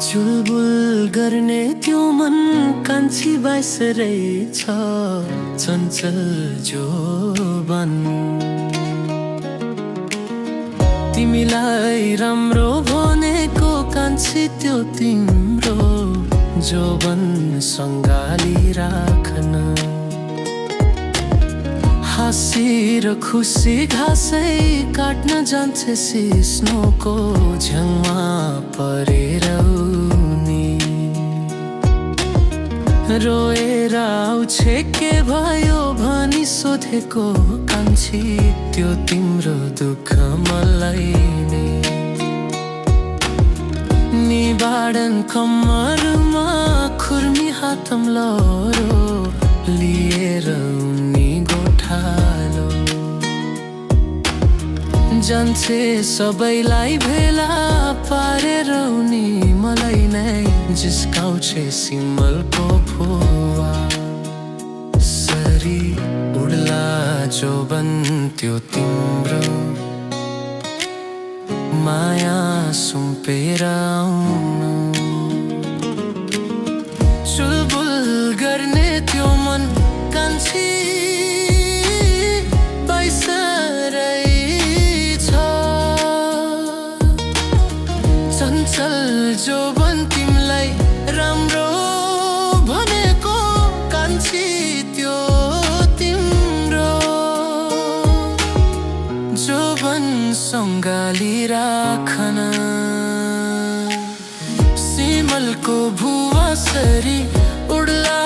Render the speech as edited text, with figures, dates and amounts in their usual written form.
चुलबुल गर्ने त्यो मन कान्छी बाइस रहेछ चञ्चल जोबन। तिमीलाई राम्रो भनेको कान्छी त्यो तिम्रो जोबन सँगाली राख्न। हाँसी र खुसी घाँसै काट्न जान्छे सिस्नोको झ्याङमा परेर उनी। रोएर आउँछे के भयो भनी सोधेको कान्छी त्यो तिम्रो दुःख मलाई नै। निबाडन कम्मरमा खुर्मी हातम लरो लिएर उनी गोठालो। जान्छे सबैलाई भेला पारेर उनी मलाई नै जिस्काउँछे सिमलको फुवा सरी उड्ला जोबन त्यो तिम्रो माया सुम्पेर आउनु। चुलबुल गर्ने त्यो मन कान्छी बाइस रहेछ चञ्चल जोबन। तिमीलाई राम्रो भनेको कान्छी त्यो तिम्रो जोबन सँगाली राखन। सिमलको भुवा सरी उड्ला